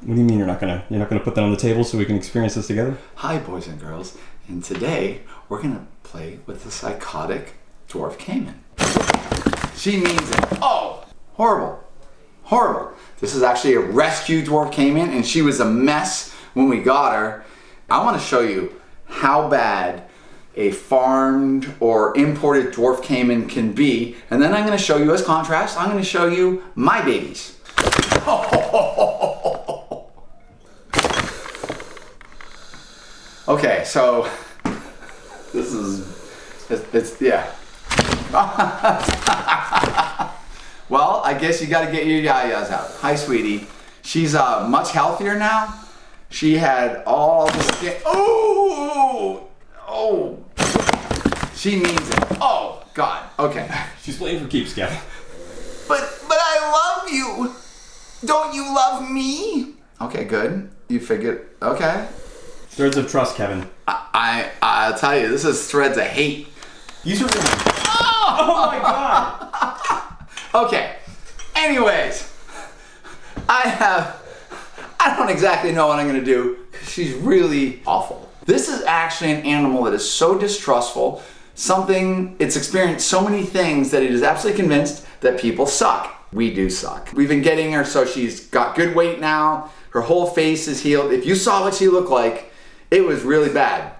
What do you mean you're not gonna put that on the table so we can experience this together? Hi, boys and girls. And today we're gonna play with the psychotic Dwarf Caiman. She means it. Oh, horrible, horrible. This is actually a rescue Dwarf Caiman, and she was a mess when we got her. I want to show you how bad a farmed or imported Dwarf Caiman can be, and then I'm going to show you, as contrast, I'm going to show you my babies. Okay, so this is, it's yeah. Well, I guess you got to get your yayas out. Hi, sweetie. She's much healthier now. She had all the skin. Oh! She needs it. Oh, God. Okay. She's playing for keeps, Kevin. But I love you. Don't you love me? Okay, good. You figured. Okay. Threads of trust, Kevin. I'll tell you, this is threads of hate. Use your. Oh my God. Okay. Anyways, I don't exactly know what I'm gonna do because she's really awful. This is actually an animal that is so distrustful. It's experienced so many things that it is absolutely convinced that people suck. We do suck. We've been getting her, so she's got good weight now. Her whole face is healed. If you saw what she looked like, it was really bad.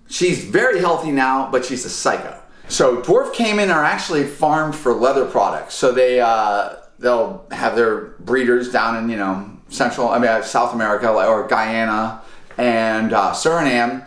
She's very healthy now, but she's a psycho. So Dwarf Caiman are actually farmed for leather products. So they'll have their breeders down in South America or Guyana and Suriname,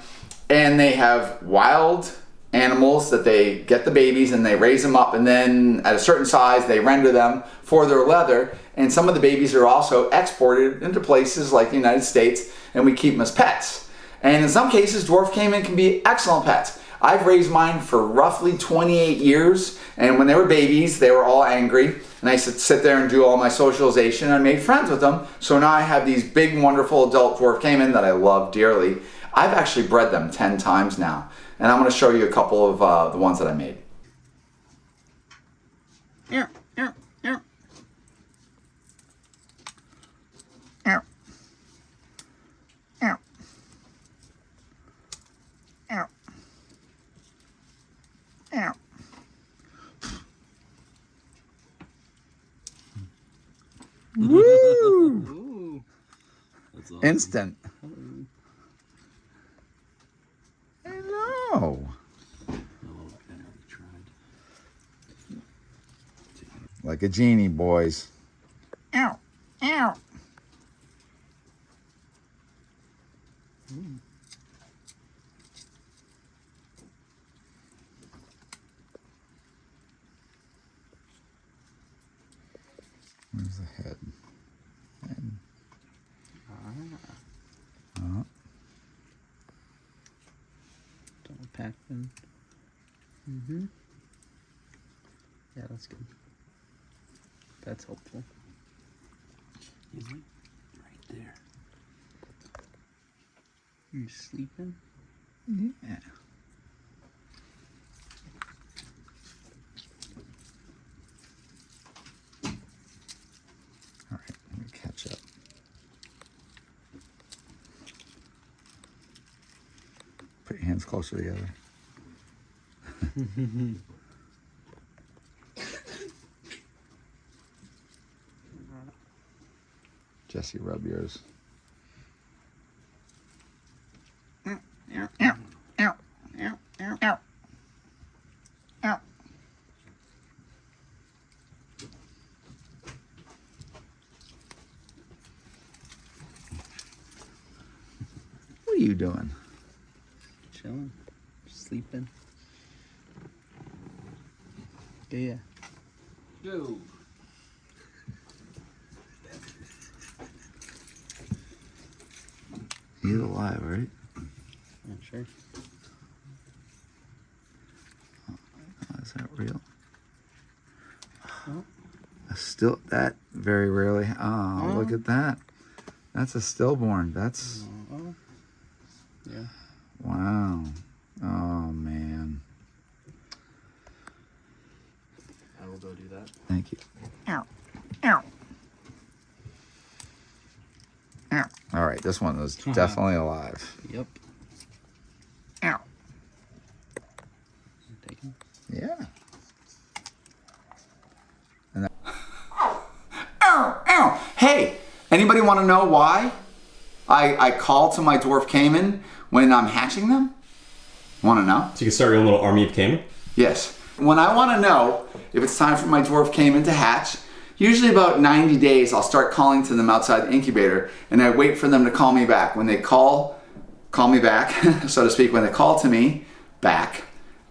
and they have wild animals that they get the babies and they raise them up, and then at a certain size they render them for their leather. And some of the babies are also exported into places like the United States, and we keep them as pets. And in some cases, Dwarf Caiman can be excellent pets. I've raised mine for roughly 28 years, and when they were babies, they were all angry, and I used to sit there and do all my socialization, and I made friends with them. So now I have these big, wonderful adult Dwarf Caiman that I love dearly. I've actually bred them 10 times now, and I'm going to show you a couple of the ones that I made. Woo! Ooh. That's awesome. Instant. Hello. Like a genie, boys. Ow. Ow. Where's the head? Don't pack them. Mm-hmm. Yeah, that's good. That's helpful. Right there. You sleeping? Yeah. All right, let me catch up. Put your hands closer together. Jesse, rub yours. Ow, ow, ow, ow, ow, ow, ow. What are you doing? Chilling. Sleeping. Yeah. Go. He's alive, right? Yeah, sure. Oh, is that real? Oh. Still, that very rarely. Oh, look at that. That's a stillborn. That's. Yeah. Wow. Oh, man. I will go do that. Thank you. Ow. Ow. right, this one was definitely alive. Yep. Ow. Take him. Yeah. And then, ow, ow. Hey, anybody want to know why I call to my Dwarf Caiman when I'm hatching them? Want to know? So you can start your own little army of Caiman? Yes. When I want to know if it's time for my Dwarf Caiman to hatch, usually about 90 days, I'll start calling to them outside the incubator, and I wait for them to call me back. When they call me back, so to speak, when they call to me back,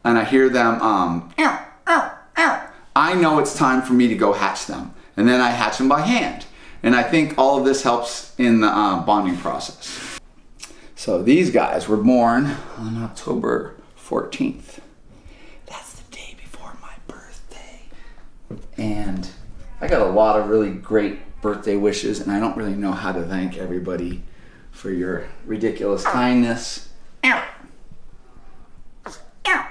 and I hear them, ow, ow, ow, I know it's time for me to go hatch them. And then I hatch them by hand. And I think all of this helps in the bonding process. So these guys were born on October 14th. That's the day before my birthday. And I got a lot of really great birthday wishes, and I don't really know how to thank everybody for your ridiculous kindness. Ow. Ow.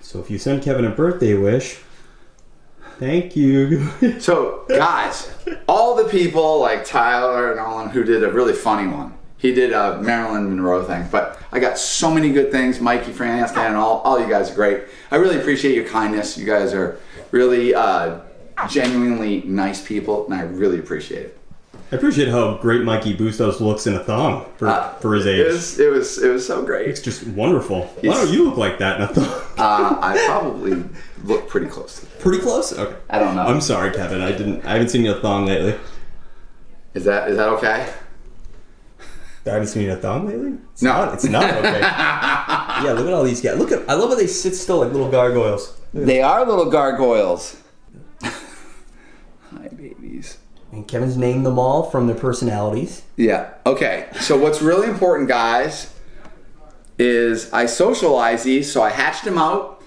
So if you send Kevin a birthday wish, thank you. So guys, all the people like Tyler and all who did a really funny one. He did a Marilyn Monroe thing, but I got so many good things. Mikey, Fran, and all you guys are great. I really appreciate your kindness. You guys are really genuinely nice people, and I really appreciate it. I appreciate how great Mikey Bustos looks in a thong for his age. It was so great. It's just wonderful. Why don't you look like that in a thong? I probably look pretty close to that. Pretty close? Okay. I don't know. I'm sorry, Kevin. I haven't seen you in a thong lately. Is that okay? I haven't seen you in a thong lately? It's No. not okay. Yeah, look at all these guys. I love how they sit still like little gargoyles. They are little gargoyles. Hi, babies. And Kevin's named them all from their personalities. Yeah. Okay. So what's really important, guys, is I socialize these. So I hatched them out,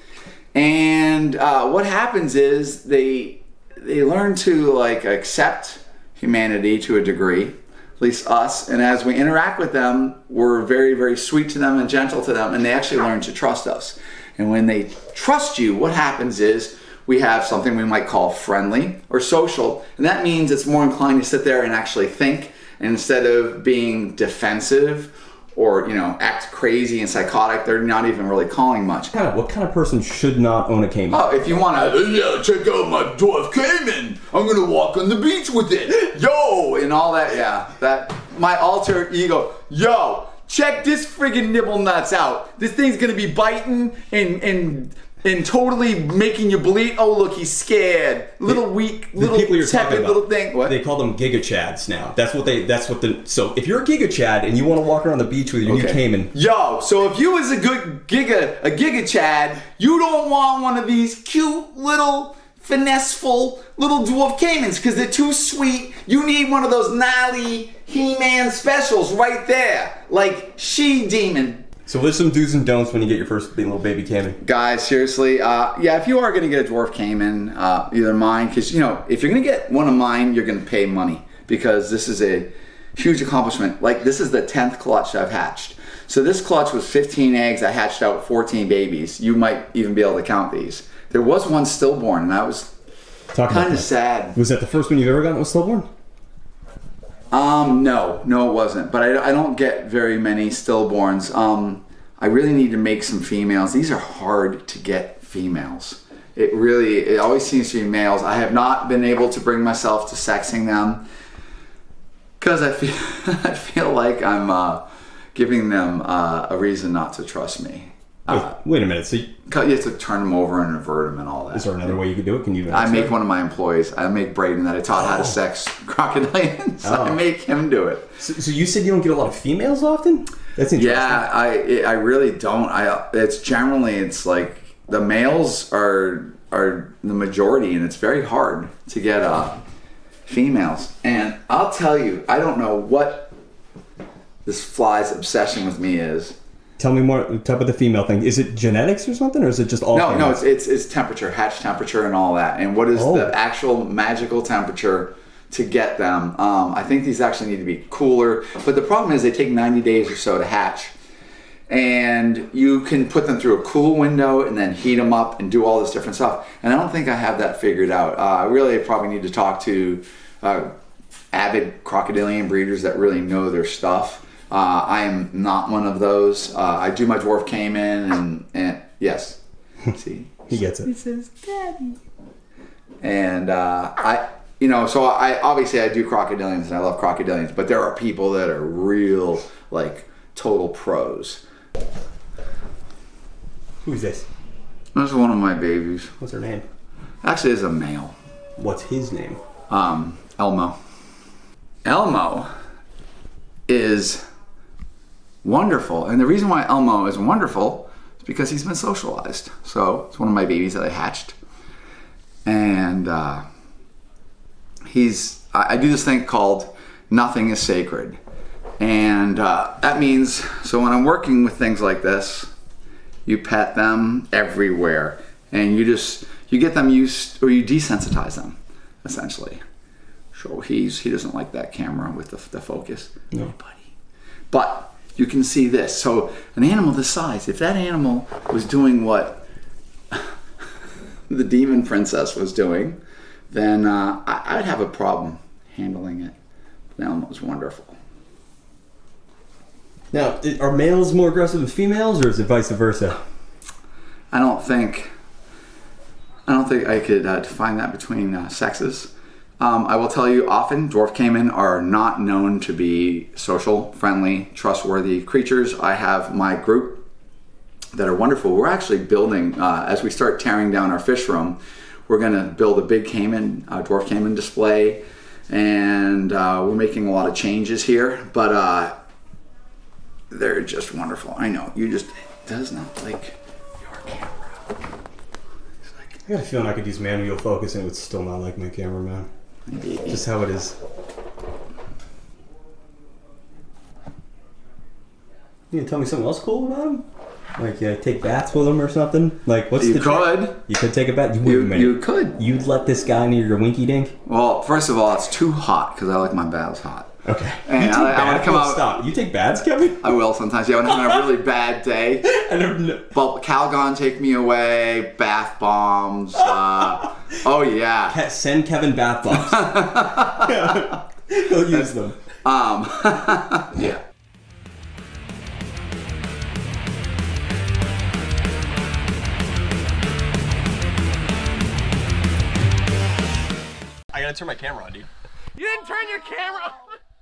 and what happens is they learn to like accept humanity to a degree, at least us. And as we interact with them, we're very, very sweet to them and gentle to them, and they actually learn to trust us. And when they trust you, what happens is we have something we might call friendly or social, and that means it's more inclined to sit there and actually think, and instead of being defensive or act crazy and psychotic, they're not even really calling much. What kind of person should not own a Caiman? Oh, if you want to check out my Dwarf Caiman, I'm gonna walk on the beach with it, yo, and all that. Yeah, that my alter ego, yo. Check this friggin' nibble nuts out. This thing's gonna be biting and totally making you bleed. Oh, look, he's scared. Little weak, little tepid little thing. What? They call them Giga Chads now. So if you're a Giga Chad and you want to walk around the beach with your new Caiman. Yo, so if you was a Giga Chad, you don't want one of these cute little finesseful little Dwarf Caimans because they're too sweet. You need one of those gnarly He-Man specials right there. Like She-Demon. So there's some do's and don'ts when you get your first little baby Caiman. Guys, seriously, yeah, if you are going to get a Dwarf Caiman, either mine, because, if you're going to get one of mine, you're going to pay money because this is a huge accomplishment. Like, this is the 10th clutch I've hatched. So this clutch was 15 eggs. I hatched out 14 babies. You might even be able to count these. There was one stillborn, and I was kind of sad. Was that the first one you've ever gotten that was stillborn? No, it wasn't. But I don't get very many stillborns. I really need to make some females. These are hard to get females. It always seems to be males. I have not been able to bring myself to sexing them because I feel like I'm giving them a reason not to trust me. Wait a minute. So you have to turn them over and invert them and all that. Is there another way you could do it? Can you? I make one of my employees. I make Braden that I taught how to sex crocodilians. I make him do it. So you said you don't get a lot of females often? That's interesting. Yeah, I really don't. It's like the males are the majority, and it's very hard to get females. And I'll tell you, I don't know what this fly's obsession with me is. Tell me more. Talk about the female thing. Is it genetics or something, or is it just all? No, it's temperature, hatch temperature, and all that. And what is the actual magical temperature to get them? I think these actually need to be cooler. But the problem is they take 90 days or so to hatch, and you can put them through a cool window and then heat them up and do all this different stuff. And I don't think I have that figured out. I really probably need to talk to avid crocodilian breeders that really know their stuff. I am not one of those. I do my Dwarf Caiman and yes, see, He gets it. he says, "Daddy." And so I obviously I do crocodilians and I love crocodilians, but there are people that are real like total pros. Who's this? This is one of my babies. What's her name? Actually, it's a male. What's his name? Elmo. Elmo is wonderful, and the reason why Elmo is wonderful is because he's been socialized. So it's one of my babies that I hatched, and I do this thing called nothing is sacred, and that means so when I'm working with things like this, you pet them everywhere, and you get them used, or you desensitize them, essentially. So he doesn't like that camera with the focus. No. Hey, buddy. But you can see this. So an animal this size, if that animal was doing what the demon princess was doing, then I'd have a problem handling it. The animal's wonderful. Now, are males more aggressive than females, or is it vice versa? I don't think I could define that between sexes. I will tell you, often Dwarf Caiman are not known to be social, friendly, trustworthy creatures. I have my group that are wonderful. We're actually building, as we start tearing down our fish room, we're going to build a big Dwarf Caiman display, and we're making a lot of changes here, but they're just wonderful. I know, it does not like your camera. I got a feeling I could use manual focus and it would still not like my camera, man. Just how it is. You gonna tell me something else cool about him? Like, take baths with him or something? Like, what's You the could. trick? You could take a bath? You could. You'd let this guy near your winky dink? Well, first of all, it's too hot because I like my baths hot. Okay. And I want to come out. Stop. You take baths, Kevin? I will sometimes. Yeah, when I'm having a really bad day. But Calgon take me away. Bath bombs. Oh yeah. Send Kevin bath bombs. He'll use them. Yeah. I gotta turn my camera on, dude. You didn't turn your camera